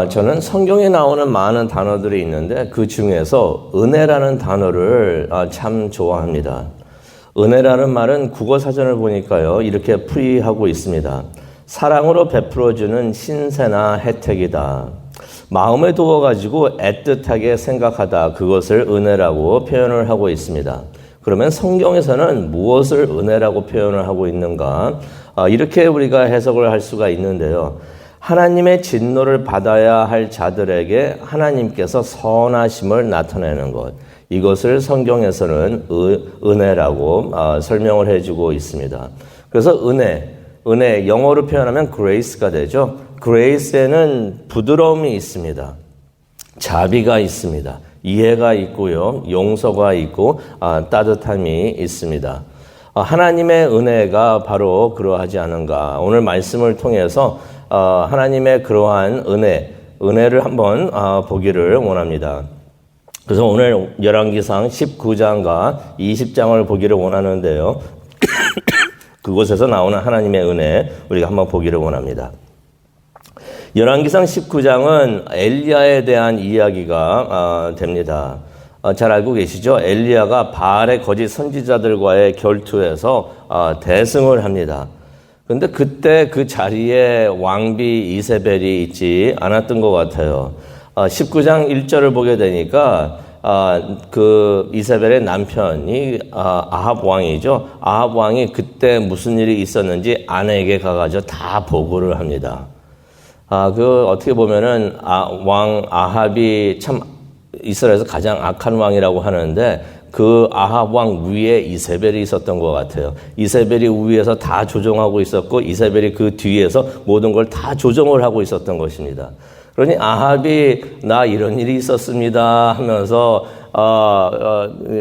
저는 성경에 나오는 많은 단어들이 있는데 그 중에서 은혜라는 단어를 참 좋아합니다. 은혜라는 말은 국어사전을 보니까요, 이렇게 풀이하고 있습니다. 사랑으로 베풀어주는 신세나 혜택이다. 마음에 두어가지고 애틋하게 생각하다. 그것을 은혜라고 표현을 하고 있습니다. 그러면 성경에서는 무엇을 은혜라고 표현을 하고 있는가? 이렇게 우리가 해석을 할 수가 있는데요. 하나님의 진노를 받아야 할 자들에게 하나님께서 선하심을 나타내는 것. 이것을 성경에서는 은혜라고 설명을 해주고 있습니다. 그래서 은혜, 영어로 표현하면 grace가 되죠. grace에는 부드러움이 있습니다. 자비가 있습니다. 이해가 있고요. 용서가 있고 따뜻함이 있습니다. 하나님의 은혜가 바로 그러하지 않은가. 오늘 말씀을 통해서 하나님의 그러한 은혜를 한번 보기를 원합니다. 그래서 오늘 열왕기상 19장과 20장을 보기를 원하는데요. 그곳에서 나오는 하나님의 은혜 우리가 한번 보기를 원합니다. 열왕기상 19장은 엘리야에 대한 이야기가 됩니다. 잘 알고 계시죠? 엘리야가 바알의 거짓 선지자들과의 결투에서 대승을 합니다. 그런데 그때 그 자리에 왕비 이세벨이 있지 않았던 것 같아요. 19장 1절을 보게 되니까 그 이세벨의 남편이 아합 왕이죠. 아합 왕이 그때 무슨 일이 있었는지 아내에게 가가지고 다 보고를 합니다. 어떻게 보면은 왕 아합이 참 이스라엘에서 가장 악한 왕이라고 하는데 그 아합 왕 위에 이세벨이 있었던 것 같아요. 이세벨이 위에서 다 조종하고 있었고 이세벨이 그 뒤에서 모든 걸 다 조정을 하고 있었던 것입니다. 그러니 아합이 나 이런 일이 있었습니다 하면서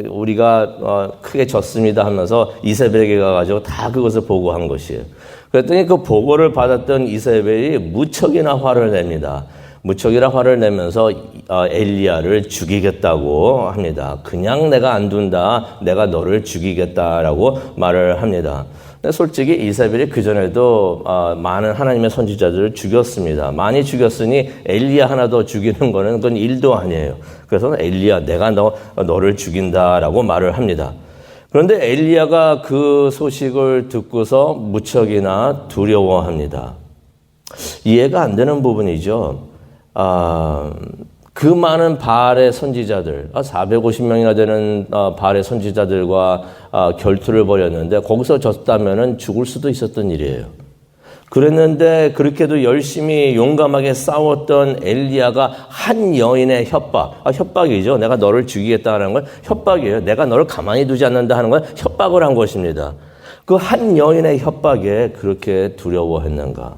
우리가 크게 졌습니다 하면서 이세벨에게 가가지고 다 그것을 보고한 것이에요. 그랬더니 그 보고를 받았던 이세벨이 무척이나 화를 냅니다. 무척이나 화를 내면서 엘리야를 죽이겠다고 합니다. 그냥 내가 안 둔다. 내가 너를 죽이겠다라고 말을 합니다. 근데 솔직히 이세벨이 그전에도 많은 하나님의 선지자들을 죽였습니다. 많이 죽였으니 엘리야 하나 더 죽이는 거는 그건 일도 아니에요. 그래서 엘리야 내가 너를 죽인다라고 말을 합니다. 그런데 엘리야가 그 소식을 듣고서 무척이나 두려워합니다. 이해가 안 되는 부분이죠. 그 많은 바알의 선지자들, 450명이나 되는 바알의 선지자들과 결투를 벌였는데 거기서 졌다면은 죽을 수도 있었던 일이에요. 그랬는데 그렇게도 열심히 용감하게 싸웠던 엘리야가 한 여인의 협박이죠. 내가 너를 죽이겠다는 건 협박이에요. 내가 너를 가만히 두지 않는다 하는 건 협박을 한 것입니다. 그 한 여인의 협박에 그렇게 두려워했는가.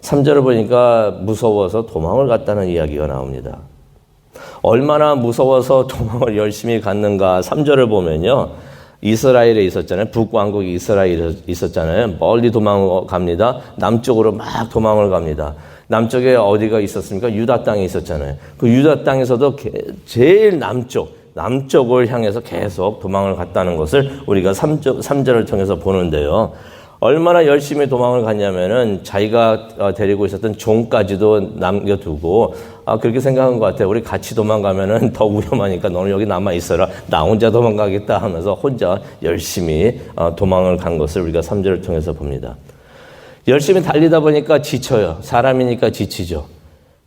3절을 보니까 무서워서 도망을 갔다는 이야기가 나옵니다. 얼마나 무서워서 도망을 열심히 갔는가. 3절을 보면요. 이스라엘에 있었잖아요. 북왕국이 이스라엘에 있었잖아요. 멀리 도망을 갑니다. 남쪽으로 막 도망을 갑니다. 남쪽에 어디가 있었습니까? 유다 땅이 있었잖아요. 그 유다 땅에서도 제일 남쪽을 향해서 계속 도망을 갔다는 것을 우리가 3절을 통해서 보는데요. 얼마나 열심히 도망을 갔냐면은 자기가 데리고 있었던 종까지도 남겨두고 그렇게 생각한 것 같아요. 우리 같이 도망가면은 더 위험하니까 너는 여기 남아 있어라. 나 혼자 도망가겠다 하면서 혼자 열심히 도망을 간 것을 우리가 3절을 통해서 봅니다. 열심히 달리다 보니까 지쳐요. 사람이니까 지치죠.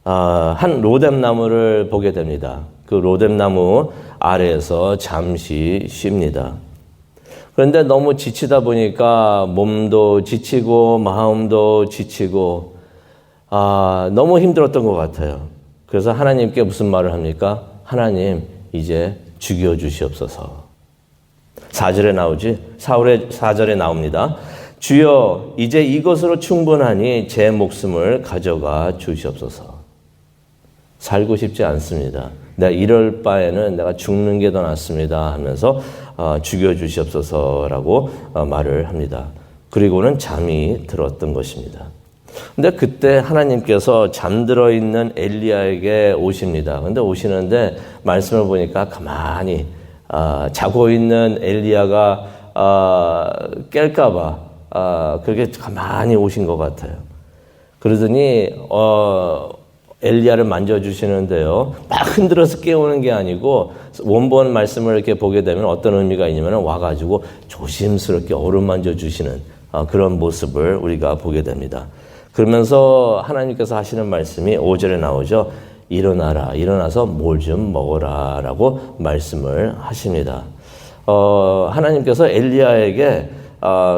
한 로뎀나무를 보게 됩니다. 그 로뎀나무 아래에서 잠시 쉽니다. 그런데 너무 지치다 보니까 몸도 지치고 마음도 지치고 너무 힘들었던 것 같아요. 그래서 하나님께 무슨 말을 합니까? 하나님 이제 죽여주시옵소서. 4절에 나오지? 4절에 나옵니다. 주여 이제 이것으로 충분하니 제 목숨을 가져가 주시옵소서. 살고 싶지 않습니다. 내가 이럴 바에는 내가 죽는 게 더 낫습니다 하면서 죽여주시옵소서라고 말을 합니다. 그리고는 잠이 들었던 것입니다. 근데 그때 하나님께서 잠들어 있는 엘리야에게 오십니다. 근데 오시는데 말씀을 보니까 가만히 자고 있는 엘리야가 깰까봐 그렇게 가만히 오신 것 같아요. 그러더니 엘리야를 만져주시는데요. 막 흔들어서 깨우는 게 아니고 원본 말씀을 이렇게 보게 되면 어떤 의미가 있냐면 와가지고 조심스럽게 어루만져 주시는 그런 모습을 우리가 보게 됩니다. 그러면서 하나님께서 하시는 말씀이 5절에 나오죠. 일어나라, 일어나서 뭘 좀 먹어라 라고 말씀을 하십니다. 하나님께서 엘리야에게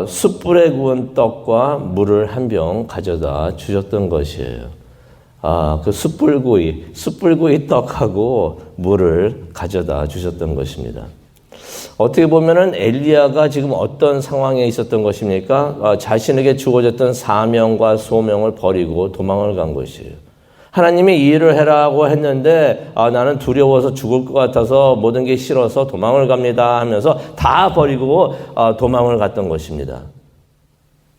숯불에 구운 떡과 물을 한 병 가져다 주셨던 것이에요. 그 숯불구이 떡하고 물을 가져다 주셨던 것입니다. 어떻게 보면은 엘리야가 지금 어떤 상황에 있었던 것입니까? 자신에게 주어졌던 사명과 소명을 버리고 도망을 간 것이에요. 하나님이 이 일을 해라고 했는데 나는 두려워서 죽을 것 같아서 모든 게 싫어서 도망을 갑니다 하면서 다 버리고 도망을 갔던 것입니다.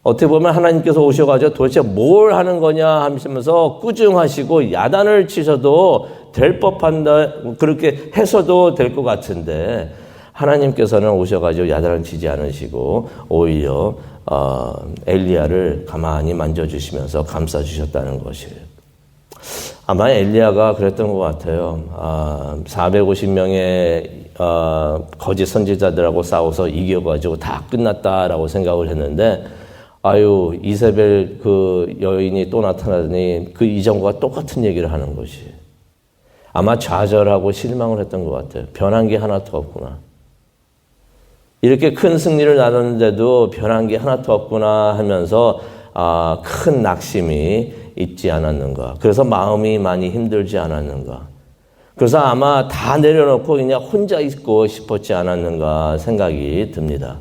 어떻게 보면 하나님께서 오셔가지고 도대체 뭘 하는 거냐 하면서 꾸중하시고 야단을 치셔도 될 법한다, 그렇게 해서도 될 것 같은데 하나님께서는 오셔가지고 야단을 치지 않으시고 오히려 엘리야를 가만히 만져주시면서 감싸주셨다는 것이에요. 아마 엘리야가 그랬던 것 같아요. 450명의 거짓 선지자들하고 싸워서 이겨가지고 다 끝났다라고 생각을 했는데 아유, 이세벨 그 여인이 또 나타나더니 그 이전과 똑같은 얘기를 하는 것이. 아마 좌절하고 실망을 했던 것 같아요. 변한 게 하나도 없구나. 이렇게 큰 승리를 나눴는데도 변한 게 하나도 없구나 하면서 큰 낙심이 있지 않았는가. 그래서 마음이 많이 힘들지 않았는가. 그래서 아마 다 내려놓고 그냥 혼자 있고 싶었지 않았는가 생각이 듭니다.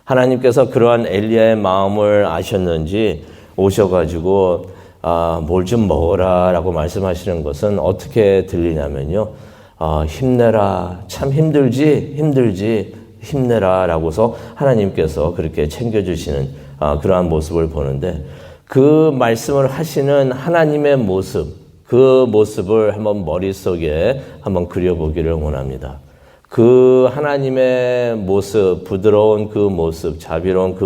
하나님께서 그러한 엘리야의 마음을 아셨는지 오셔가지고 뭘 좀 먹어라 라고 말씀하시는 것은 어떻게 들리냐면요. 힘내라. 참 힘들지 힘내라 라고서 하나님께서 그렇게 챙겨주시는 그러한 모습을 보는데 그 말씀을 하시는 하나님의 모습, 그 모습을 한번 머릿속에 한번 그려보기를 원합니다. 그 하나님의 모습, 부드러운 그 모습, 자비로운 그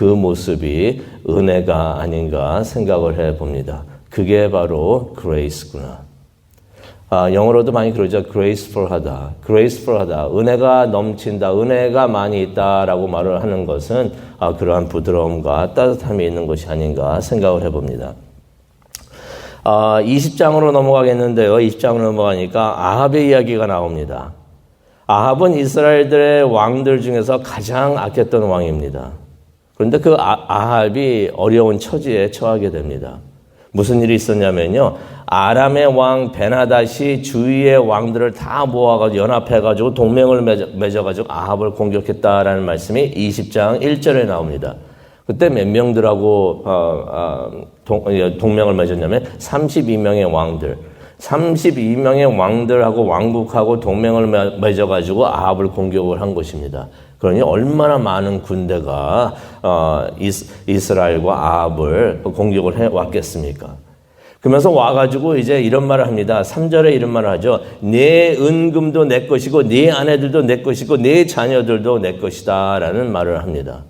모습이 은혜가 아닌가 생각을 해봅니다. 그게 바로 그레이스구나. 영어로도 많이 그러죠. graceful하다. 은혜가 넘친다. 은혜가 많이 있다라고 말을 하는 것은 그러한 부드러움과 따뜻함이 있는 것이 아닌가 생각을 해봅니다. 20장으로 넘어가겠는데요. 20장으로 넘어가니까 아합의 이야기가 나옵니다. 아합은 이스라엘들의 왕들 중에서 가장 악했던 왕입니다. 그런데 그 아합이 어려운 처지에 처하게 됩니다. 무슨 일이 있었냐면요. 아람의 왕 베나닷이 주위의 왕들을 다 모아가지고 연합해가지고 동맹을 맺어가지고 아합을 공격했다라는 말씀이 20장 1절에 나옵니다. 그때 몇 명들하고 동맹을 맺었냐면 32명의 왕들. 32명의 왕들하고 왕국하고 동맹을 맺어가지고 아합을 공격을 한 것입니다. 그러니 얼마나 많은 군대가 이스라엘과 아합을 공격을 해왔겠습니까? 그러면서 와가지고 이제 이런 말을 합니다. 3절에 이런 말을 하죠. 네 은금도 내 것이고 네 아내들도 내 것이고 네 자녀들도 내 것이다 라는 말을 합니다.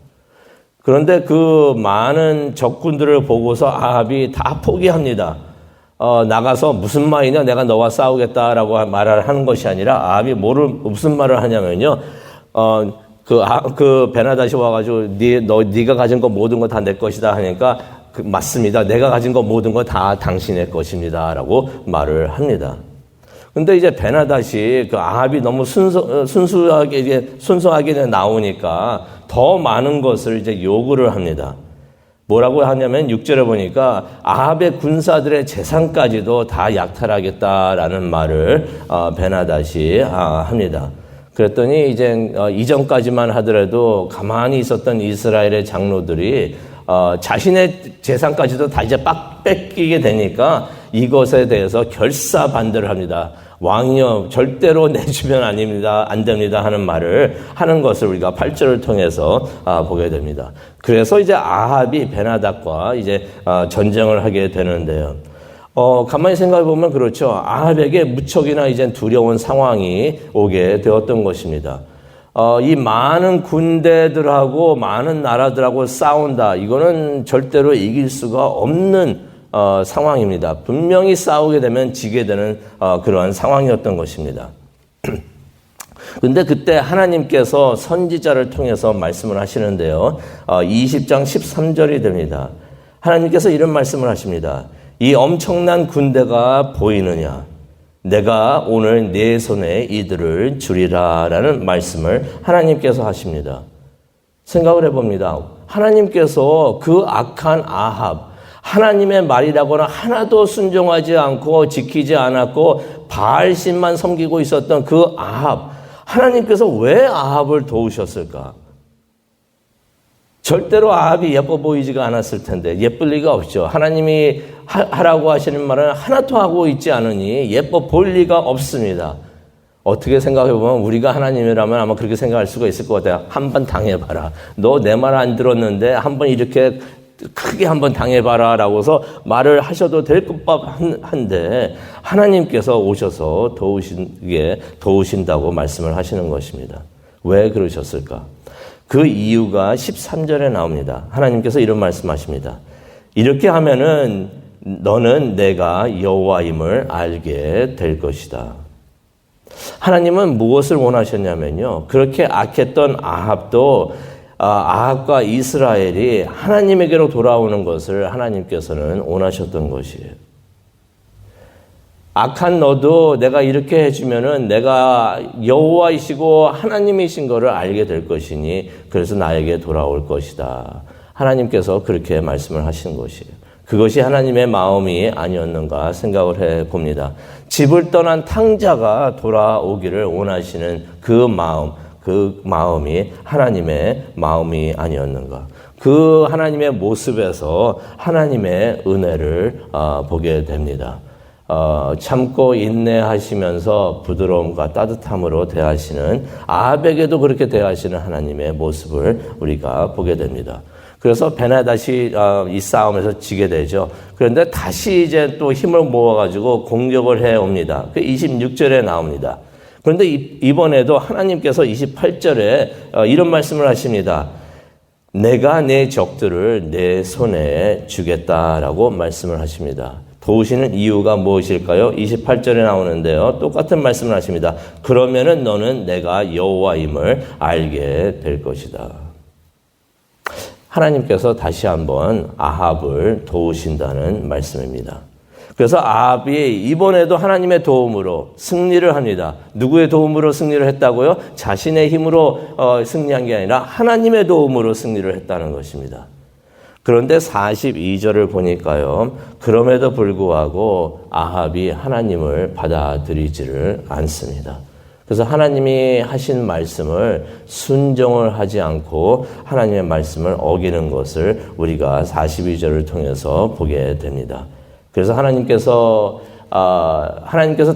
그런데 그 많은 적군들을 보고서 아합이 다 포기합니다. 나가서 무슨 말이냐 내가 너와 싸우겠다라고 말을 하는 것이 아니라 아합이 무슨 말을 하냐면요. 그 베나닷이 와가지고 네가 가진 거 모든 거 다 내 것이다 하니까 맞습니다. 내가 가진 거 모든 거 다 당신의 것입니다라고 말을 합니다. 근데 이제 베나닷이 그 아합이 너무 순수하게 나오니까 더 많은 것을 이제 요구를 합니다. 뭐라고 하냐면 6절에 보니까 아합의 군사들의 재산까지도 다 약탈하겠다라는 말을 베나닷이 합니다. 그랬더니 이제 이전까지만 하더라도 가만히 있었던 이스라엘의 장로들이 자신의 재산까지도 다 이제 뺏기게 되니까 이것에 대해서 결사반대를 합니다. 왕이여 절대로 내주면 안 됩니다 하는 말을 하는 것을 우리가 8절을 통해서 보게 됩니다. 그래서 이제 아합이 베나닷과 이제 전쟁을 하게 되는데요. 가만히 생각해 보면 그렇죠. 아합에게 무척이나 이제 두려운 상황이 오게 되었던 것입니다. 이 많은 군대들하고 많은 나라들하고 싸운다. 이거는 절대로 이길 수가 없는 상황입니다. 분명히 싸우게 되면 지게 되는 그러한 상황이었던 것입니다. 근데 그때 하나님께서 선지자를 통해서 말씀을 하시는데요. 20장 13절이 됩니다. 하나님께서 이런 말씀을 하십니다. 이 엄청난 군대가 보이느냐? 내가 오늘 내 손에 이들을 주리라 라는 말씀을 하나님께서 하십니다. 생각을 해봅니다. 하나님께서 그 악한 아합, 하나님의 말이라고는 하나도 순종하지 않고 지키지 않았고 바알신만 섬기고 있었던 그 아합, 하나님께서 왜 아합을 도우셨을까? 절대로 아합이 예뻐 보이지가 않았을 텐데 예쁠 리가 없죠. 하나님이 하라고 하시는 말은 하나도 하고 있지 않으니 예뻐 보일 리가 없습니다. 어떻게 생각해보면 우리가 하나님이라면 아마 그렇게 생각할 수가 있을 것 같아요. 한번 당해봐라. 너 내 말 안 들었는데 한번 이렇게 크게 한번 당해봐라 라고 해서 말을 하셔도 될 법한데 하나님께서 오셔서 도우신다고 말씀을 하시는 것입니다. 왜 그러셨을까? 그 이유가 13절에 나옵니다. 하나님께서 이런 말씀하십니다. 이렇게 하면은 너는 내가 여호와임을 알게 될 것이다. 하나님은 무엇을 원하셨냐면요. 그렇게 악했던 아합과 이스라엘이 하나님에게로 돌아오는 것을 하나님께서는 원하셨던 것이에요. 악한 너도 내가 이렇게 해주면은 내가 여호와이시고 하나님이신 것을 알게 될 것이니 그래서 나에게 돌아올 것이다. 하나님께서 그렇게 말씀을 하신 것이에요. 그것이 하나님의 마음이 아니었는가 생각을 해봅니다. 집을 떠난 탕자가 돌아오기를 원하시는 그 마음이 하나님의 마음이 아니었는가. 그 하나님의 모습에서 하나님의 은혜를 보게 됩니다. 참고 인내하시면서 부드러움과 따뜻함으로 대하시는 아합에게도 그렇게 대하시는 하나님의 모습을 우리가 보게 됩니다. 그래서 베나다시 이 싸움에서 지게 되죠. 그런데 다시 이제 또 힘을 모아가지고 공격을 해옵니다. 그 26절에 나옵니다. 그런데 이번에도 하나님께서 28절에 이런 말씀을 하십니다. 내가 내 적들을 내 손에 주겠다라고 말씀을 하십니다. 도우시는 이유가 무엇일까요? 28절에 나오는데요. 똑같은 말씀을 하십니다. 그러면은 너는 내가 여호와임을 알게 될 것이다. 하나님께서 다시 한번 아합을 도우신다는 말씀입니다. 그래서 아합이 이번에도 하나님의 도움으로 승리를 합니다. 누구의 도움으로 승리를 했다고요? 자신의 힘으로 승리한 게 아니라 하나님의 도움으로 승리를 했다는 것입니다. 그런데 42절을 보니까요. 그럼에도 불구하고 아합이 하나님을 받아들이지를 않습니다. 그래서 하나님이 하신 말씀을 순종을 하지 않고 하나님의 말씀을 어기는 것을 우리가 42절을 통해서 보게 됩니다. 그래서 하나님께서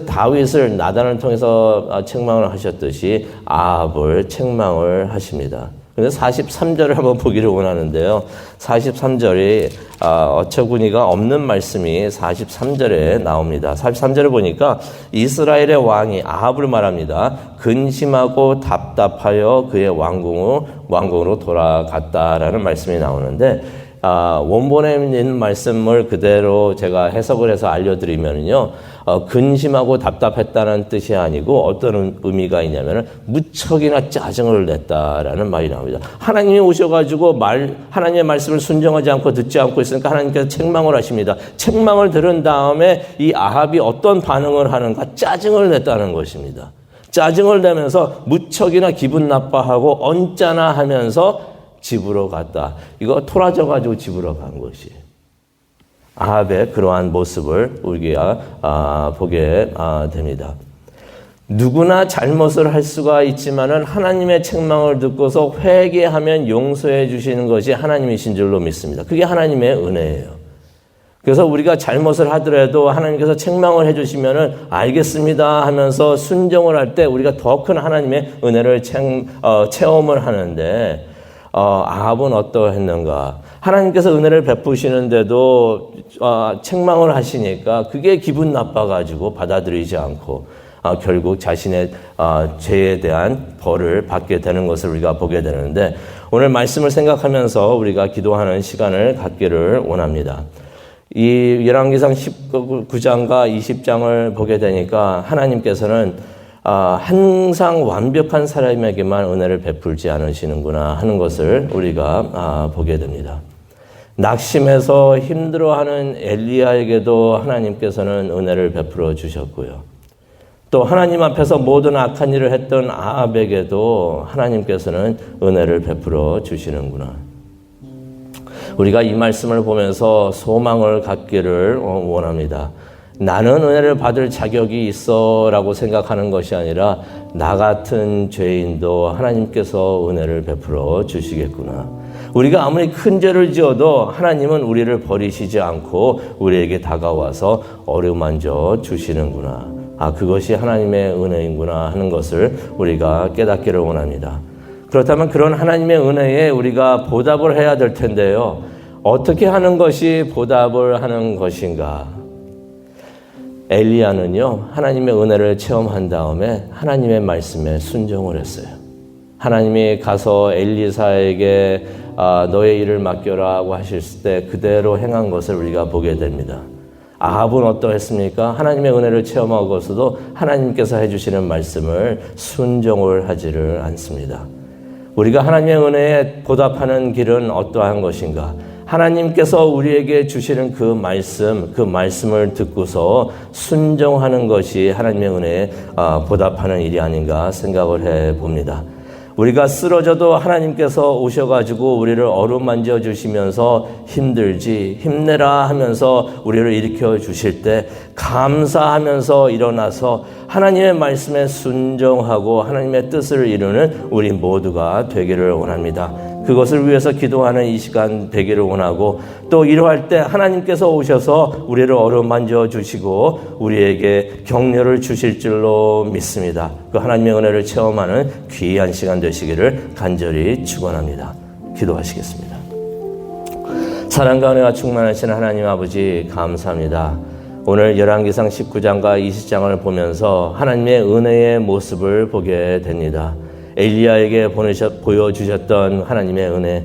다윗을 나단을 통해서 책망을 하셨듯이 아합을 책망을 하십니다. 그런데 43절을 한번 보기를 원하는데요. 43절이 어처구니가 없는 말씀이 43절에 나옵니다. 43절을 보니까 이스라엘의 왕이 아합을 말합니다. 근심하고 답답하여 그의 왕궁으로 돌아갔다라는 말씀이 나오는데 원본에 있는 말씀을 그대로 제가 해석을 해서 알려드리면요. 근심하고 답답했다는 뜻이 아니고 어떤 의미가 있냐면 무척이나 짜증을 냈다라는 말이 나옵니다. 하나님이 오셔가지고 하나님의 말씀을 순종하지 않고 듣지 않고 있으니까 하나님께서 책망을 하십니다. 책망을 들은 다음에 이 아합이 어떤 반응을 하는가? 짜증을 냈다는 것입니다. 짜증을 내면서 무척이나 기분 나빠하고 언짢아 하면서 집으로 갔다. 이거 토라져가지고 집으로 간 것이에요. 아합의 그러한 모습을 우리가 보게 됩니다. 누구나 잘못을 할 수가 있지만은 하나님의 책망을 듣고서 회개하면 용서해 주시는 것이 하나님이신 줄로 믿습니다. 그게 하나님의 은혜예요. 그래서 우리가 잘못을 하더라도 하나님께서 책망을 해 주시면은 알겠습니다 하면서 순종을 할 때 우리가 더 큰 하나님의 은혜를 체험을 하는데 아합은 어떠했는가? 하나님께서 은혜를 베푸시는데도 책망을 하시니까 그게 기분 나빠가지고 받아들이지 않고 결국 자신의 죄에 대한 벌을 받게 되는 것을 우리가 보게 되는데 오늘 말씀을 생각하면서 우리가 기도하는 시간을 갖기를 원합니다. 이 열왕기상 19장과 20장을 보게 되니까 하나님께서는 항상 완벽한 사람에게만 은혜를 베풀지 않으시는구나 하는 것을 우리가 보게 됩니다. 낙심해서 힘들어하는 엘리야에게도 하나님께서는 은혜를 베풀어 주셨고요. 또 하나님 앞에서 모든 악한 일을 했던 아합에게도 하나님께서는 은혜를 베풀어 주시는구나. 우리가 이 말씀을 보면서 소망을 갖기를 원합니다. 나는 은혜를 받을 자격이 있어 라고 생각하는 것이 아니라 나 같은 죄인도 하나님께서 은혜를 베풀어 주시겠구나. 우리가 아무리 큰 죄를 지어도 하나님은 우리를 버리시지 않고 우리에게 다가와서 어루만져 주시는구나. 그것이 하나님의 은혜인구나 하는 것을 우리가 깨닫기를 원합니다. 그렇다면 그런 하나님의 은혜에 우리가 보답을 해야 될 텐데요. 어떻게 하는 것이 보답을 하는 것인가? 엘리야는요, 하나님의 은혜를 체험한 다음에 하나님의 말씀에 순종을 했어요. 하나님이 가서 엘리사에게 너의 일을 맡겨라고 하실 때 그대로 행한 것을 우리가 보게 됩니다. 아합은 어떠했습니까? 하나님의 은혜를 체험하고서도 하나님께서 해주시는 말씀을 순종을 하지를 않습니다. 우리가 하나님의 은혜에 보답하는 길은 어떠한 것인가? 하나님께서 우리에게 주시는 그 말씀을 듣고서 순종하는 것이 하나님의 은혜에 보답하는 일이 아닌가 생각을 해봅니다. 우리가 쓰러져도 하나님께서 오셔가지고 우리를 어루만져 주시면서 힘들지, 힘내라 하면서 우리를 일으켜 주실 때 감사하면서 일어나서 하나님의 말씀에 순종하고 하나님의 뜻을 이루는 우리 모두가 되기를 원합니다. 그것을 위해서 기도하는 이 시간 되기를 원하고, 또 이러할 때 하나님께서 오셔서 우리를 어루만져 주시고 우리에게 격려를 주실 줄로 믿습니다. 그 하나님의 은혜를 체험하는 귀한 시간 되시기를 간절히 축원합니다. 기도하시겠습니다. 사랑과 은혜가 충만하신 하나님 아버지 감사합니다. 오늘 열왕기상 19장과 20장을 보면서 하나님의 은혜의 모습을 보게 됩니다. 엘리야에게 보여주셨던 하나님의 은혜,